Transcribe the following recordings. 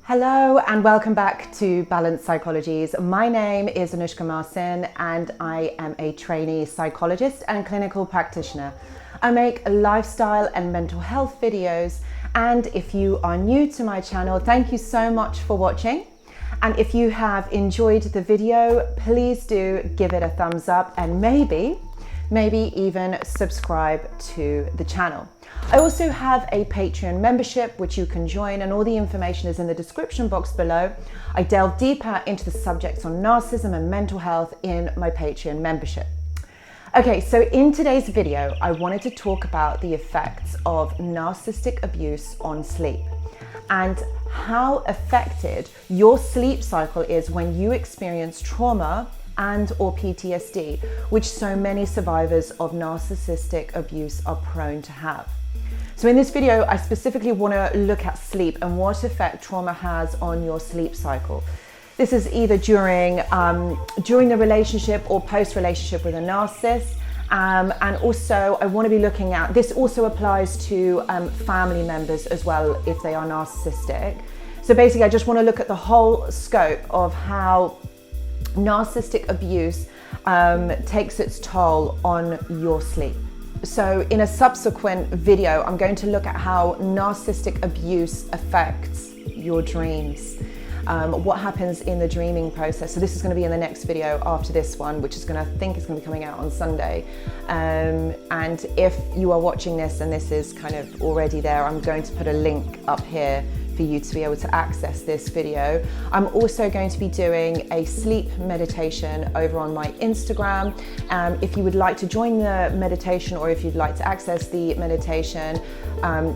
Hello and welcome back to Balanced Psychologies. My name is Anushka Marcin and I am a trainee psychologist and clinical practitioner. I make lifestyle and mental health videos, and if you are new to my channel, thank you so much for watching. And if you have enjoyed the video, please do give it a thumbs up and maybe even subscribe to the channel. I also have a Patreon membership which you can join, and all the information is in the description box below. I delve deeper into the subjects on narcissism and mental health in my Patreon membership. Okay, so in today's video, I wanted to talk about the effects of narcissistic abuse on sleep and how affected your sleep cycle is when you experience trauma and or PTSD, which so many survivors of narcissistic abuse are prone to have. So in this video, I specifically want to look at sleep and what effect trauma has on your sleep cycle. This is either during the relationship or post-relationship with a narcissist. And also I want to be looking at, this also applies to family members as well if they are narcissistic. So basically I just want to look at the whole scope of how narcissistic abuse takes its toll on your sleep. So in a subsequent video, I'm going to look at how narcissistic abuse affects your dreams, what happens in the dreaming process. So this is going to be in the next video after this one, which is I think is going to be coming out on Sunday. And if you are watching this and this is kind of already there, I'm going to put a link up here for you to be able to access this video. I'm also going to be doing a sleep meditation over on my Instagram. If you would like to join the meditation or if you'd like to access the meditation,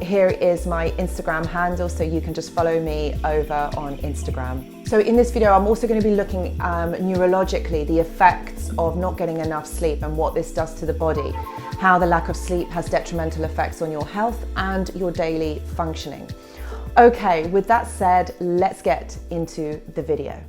here is my Instagram handle, so you can just follow me over on Instagram. So in this video, I'm also going to be looking neurologically the effects of not getting enough sleep and what this does to the body, how the lack of sleep has detrimental effects on your health and your daily functioning. Okay, with that said, let's get into the video.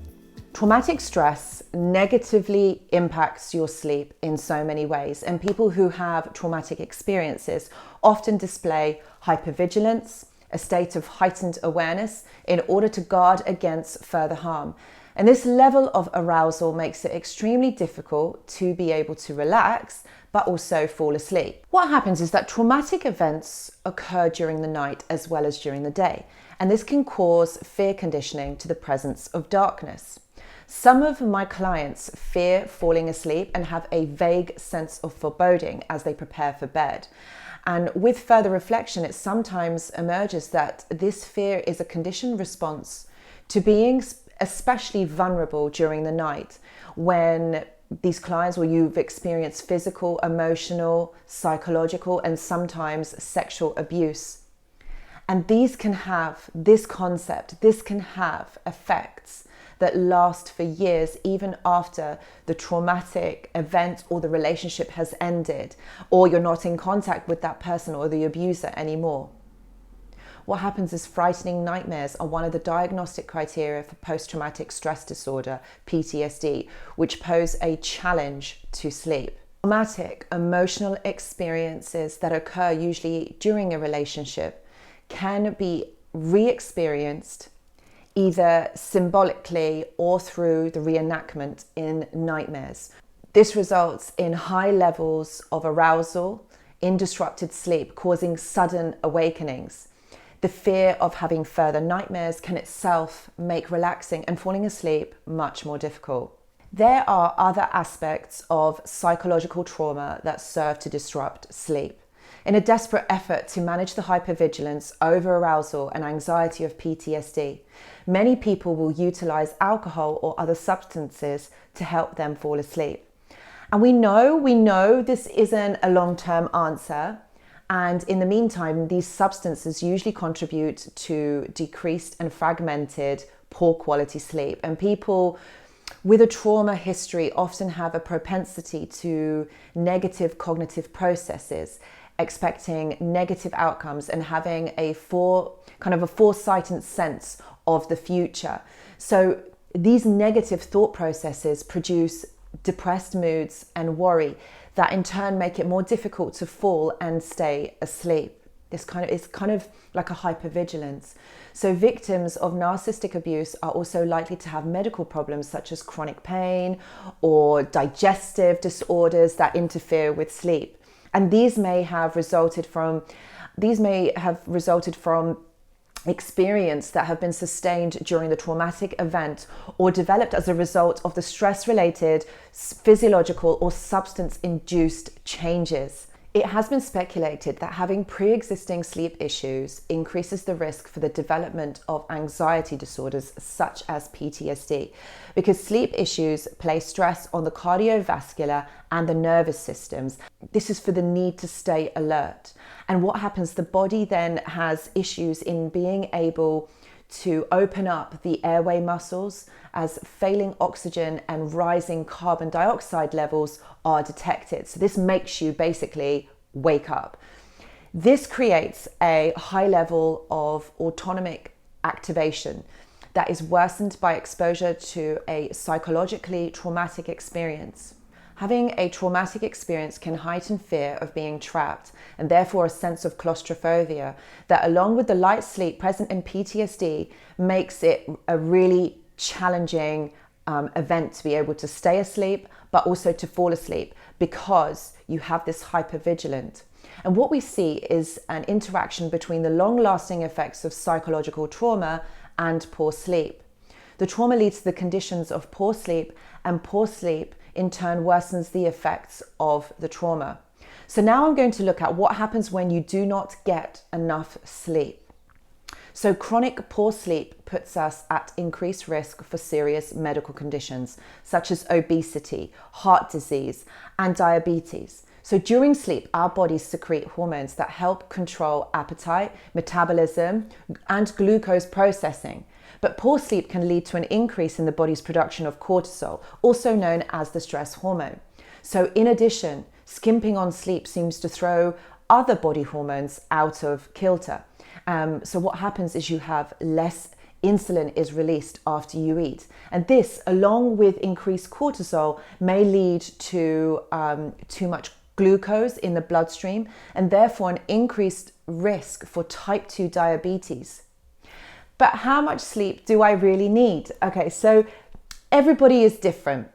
Traumatic stress negatively impacts your sleep in so many ways, and people who have traumatic experiences often display hypervigilance, a state of heightened awareness in order to guard against further harm. And this level of arousal makes it extremely difficult to be able to relax, but also fall asleep. What happens is that traumatic events occur during the night as well as during the day, and this can cause fear conditioning to the presence of darkness. Some of my clients fear falling asleep and have a vague sense of foreboding as they prepare for bed. And with further reflection, it sometimes emerges that this fear is a conditioned response to being especially vulnerable during the night when these clients or you've experienced physical, emotional, psychological, and sometimes sexual abuse. And this can have effects that last for years, even after the traumatic event or the relationship has ended, or you're not in contact with that person or the abuser anymore. What happens is frightening nightmares are one of the diagnostic criteria for post-traumatic stress disorder, PTSD, which pose a challenge to sleep. Traumatic emotional experiences that occur usually during a relationship can be re-experienced either symbolically or through the reenactment in nightmares. This results in high levels of arousal in disrupted sleep, causing sudden awakenings. The fear of having further nightmares can itself make relaxing and falling asleep much more difficult. There are other aspects of psychological trauma that serve to disrupt sleep. In a desperate effort to manage the hypervigilance, over-arousal and anxiety of PTSD, many people will utilize alcohol or other substances to help them fall asleep. And we know this isn't a long-term answer. And in the meantime, these substances usually contribute to decreased and fragmented, poor quality sleep. And people with a trauma history often have a propensity to negative cognitive processes, expecting negative outcomes and having a foresighted sense of the future. So these negative thought processes produce depressed moods and worry that in turn make it more difficult to fall and stay asleep. It's kind of like a hypervigilance. So victims of narcissistic abuse are also likely to have medical problems such as chronic pain or digestive disorders that interfere with sleep. And these may have resulted from experience that have been sustained during the traumatic event or developed as a result of the stress-related physiological or substance-induced changes. It has been speculated that having pre-existing sleep issues increases the risk for the development of anxiety disorders such as PTSD, because sleep issues place stress on the cardiovascular and the nervous systems. This is for the need to stay alert. And what happens, the body then has issues in being able to open up the airway muscles as failing oxygen and rising carbon dioxide levels are detected. So this makes you basically wake up. This creates a high level of autonomic activation that is worsened by exposure to a psychologically traumatic experience. Having a traumatic experience can heighten fear of being trapped and therefore a sense of claustrophobia that, along with the light sleep present in PTSD, makes it a really challenging event to be able to stay asleep but also to fall asleep, because you have this hypervigilant. And what we see is an interaction between the long-lasting effects of psychological trauma and poor sleep. The trauma leads to the conditions of poor sleep, and poor sleep in turn worsens the effects of the trauma. So now I'm going to look at what happens when you do not get enough sleep. So chronic poor sleep puts us at increased risk for serious medical conditions such as obesity, heart disease, and diabetes. So during sleep, our bodies secrete hormones that help control appetite, metabolism, and glucose processing. But poor sleep can lead to an increase in the body's production of cortisol, also known as the stress hormone. So in addition, skimping on sleep seems to throw other body hormones out of kilter. So what happens is you have less insulin is released after you eat. And this, along with increased cortisol, may lead to too much glucose in the bloodstream and therefore an increased risk for type 2 diabetes. But how much sleep do I really need? Okay, so everybody is different.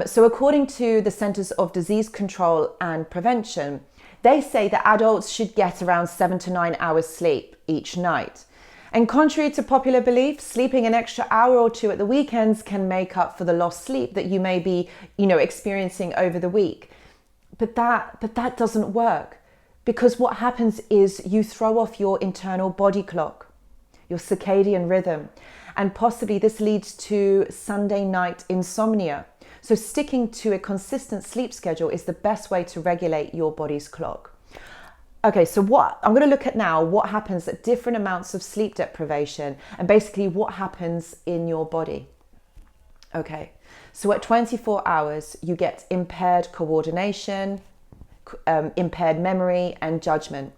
So according to the Centers of Disease Control and Prevention, they say that adults should get around 7 to 9 hours sleep each night. And contrary to popular belief, sleeping an extra hour or two at the weekends can make up for the lost sleep that you may be, experiencing over the week. But that doesn't work, because what happens is you throw off your internal body clock, your circadian rhythm, and possibly this leads to Sunday night insomnia. So sticking to a consistent sleep schedule is the best way to regulate your body's clock. Okay, so what I'm going to look at now, what happens at different amounts of sleep deprivation and basically what happens in your body. Okay, so at 24 hours, you get impaired coordination, impaired memory and judgment.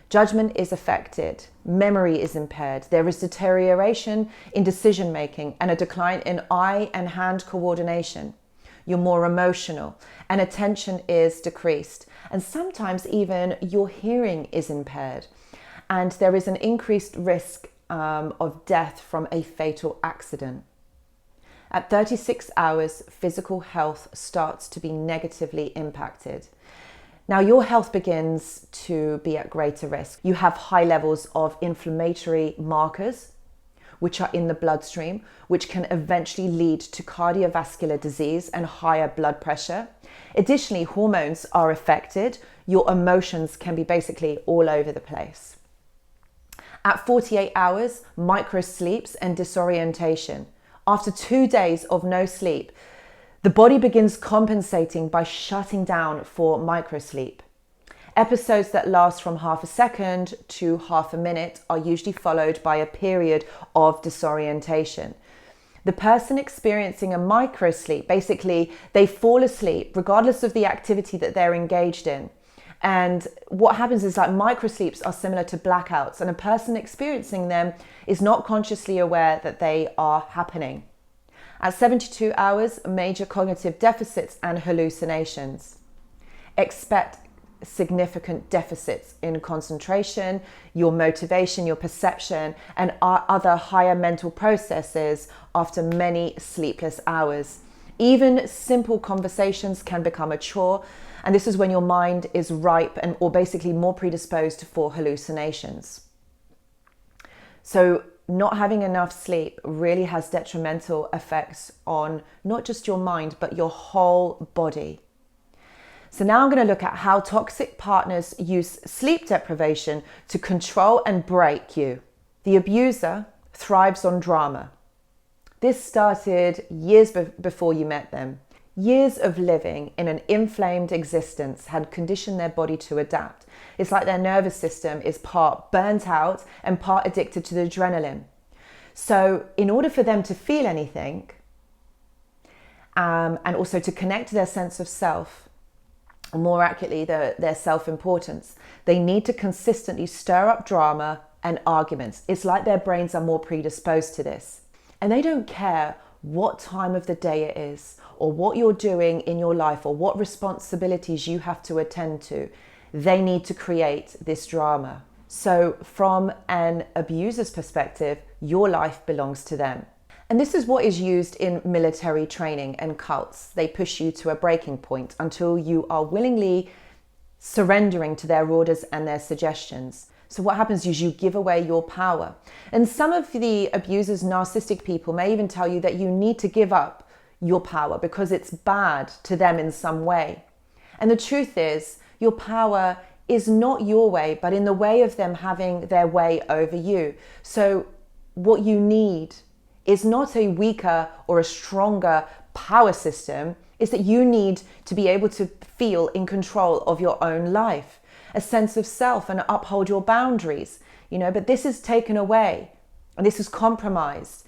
Judgment is affected, memory is impaired, there is deterioration in decision making and a decline in eye and hand coordination. You're more emotional and attention is decreased, and sometimes even your hearing is impaired, and there is an increased risk of death from a fatal accident. At 36 hours, physical health starts to be negatively impacted. Now, your health begins to be at greater risk. You have high levels of inflammatory markers, which are in the bloodstream, which can eventually lead to cardiovascular disease and higher blood pressure. Additionally, hormones are affected. Your emotions can be basically all over the place. At 48 hours, microsleeps and disorientation. After 2 days of no sleep, the body begins compensating by shutting down for microsleep. Episodes that last from half a second to half a minute are usually followed by a period of disorientation. The person experiencing a microsleep, basically they fall asleep regardless of the activity that they're engaged in. And what happens is like microsleeps are similar to blackouts, and a person experiencing them is not consciously aware that they are happening. At 72 hours, major cognitive deficits and hallucinations. Expect significant deficits in concentration, your motivation, your perception, and other higher mental processes after many sleepless hours. Even simple conversations can become a chore, and this is when your mind is ripe and or basically more predisposed for hallucinations. So not having enough sleep really has detrimental effects on not just your mind, but your whole body. So now I'm going to look at how toxic partners use sleep deprivation to control and break you. The abuser thrives on drama. This started years before you met them. Years of living in an inflamed existence had conditioned their body to adapt. It's like their nervous system is part burnt out and part addicted to the adrenaline. So in order for them to feel anything, and also to connect to their sense of self, or more accurately, their self-importance, they need to consistently stir up drama and arguments. It's like their brains are more predisposed to this. And they don't care what time of the day it is, or what you're doing in your life, or what responsibilities you have to attend to. They need to create this drama. So from an abuser's perspective, your life belongs to them. And this is what is used in military training and cults. They push you to a breaking point until you are willingly surrendering to their orders and their suggestions. So what happens is you give away your power. And some of the abusers, narcissistic people, may even tell you that you need to give up your power because it's bad to them in some way. And the truth is, your power is not your way, but in the way of them having their way over you. So what you need is not a weaker or a stronger power system, is that you need to be able to feel in control of your own life, a sense of self, and uphold your boundaries, but this is taken away and this is compromised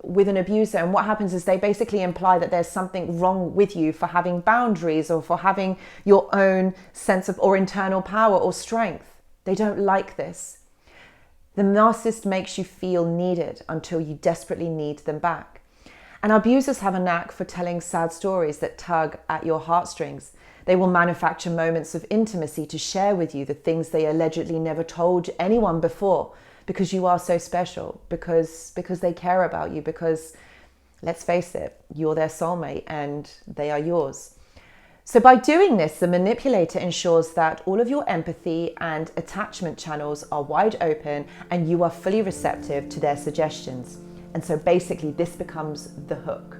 with an abuser. And what happens is they basically imply that there's something wrong with you for having boundaries or for having your own sense of or internal power or strength. They don't like this. The narcissist makes you feel needed until you desperately need them back. And abusers have a knack for telling sad stories that tug at your heartstrings. They will manufacture moments of intimacy to share with you the things they allegedly never told anyone before, because you are so special, because they care about you, because, let's face it, you're their soulmate and they are yours. So by doing this, the manipulator ensures that all of your empathy and attachment channels are wide open and you are fully receptive to their suggestions. And so basically this becomes the hook.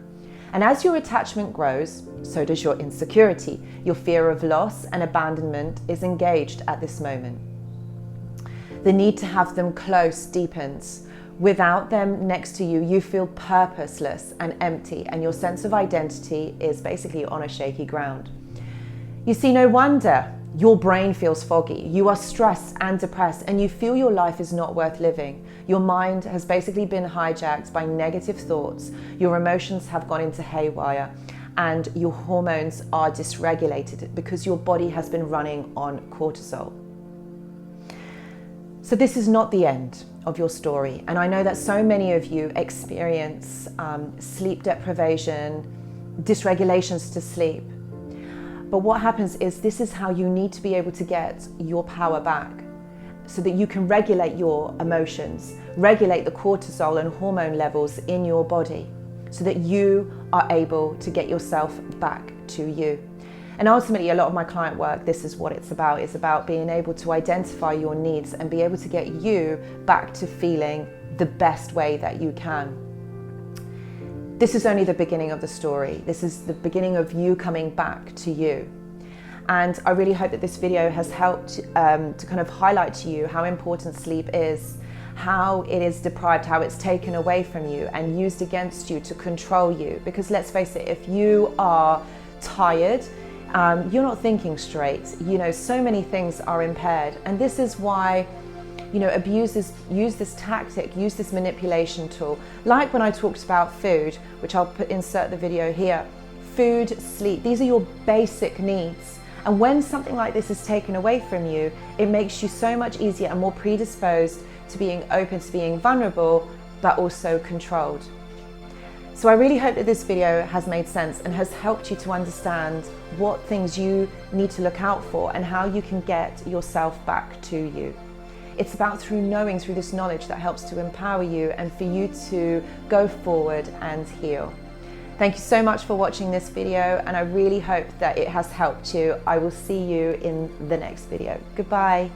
And as your attachment grows, so does your insecurity. Your fear of loss and abandonment is engaged at this moment. The need to have them close deepens. Without them next to you, you feel purposeless and empty, and your sense of identity is basically on a shaky ground. You see, no wonder your brain feels foggy. You are stressed and depressed, and you feel your life is not worth living. Your mind has basically been hijacked by negative thoughts. Your emotions have gone into haywire, and your hormones are dysregulated because your body has been running on cortisol. So this is not the end of your story. And I know that so many of you experience sleep deprivation, dysregulations to sleep. But what happens is this is how you need to be able to get your power back so that you can regulate your emotions, regulate the cortisol and hormone levels in your body so that you are able to get yourself back to you. And ultimately, a lot of my client work, this is what it's about. It's about being able to identify your needs and be able to get you back to feeling the best way that you can. This is only the beginning of the story. This is the beginning of you coming back to you. And I really hope that this video has helped to kind of highlight to you how important sleep is, how it is deprived, how it's taken away from you and used against you to control you. Because let's face it, if you are tired, you're not thinking straight. So many things are impaired. And this is why abusers use this tactic, use this manipulation tool. Like when I talked about food, which I'll insert the video here. Food, sleep, these are your basic needs. And when something like this is taken away from you, it makes you so much easier and more predisposed to being open, to being vulnerable, but also controlled. So I really hope that this video has made sense and has helped you to understand what things you need to look out for and how you can get yourself back to you. It's about through this knowledge that helps to empower you and for you to go forward and heal. Thank you so much for watching this video, and I really hope that it has helped you. I will see you in the next video. Goodbye.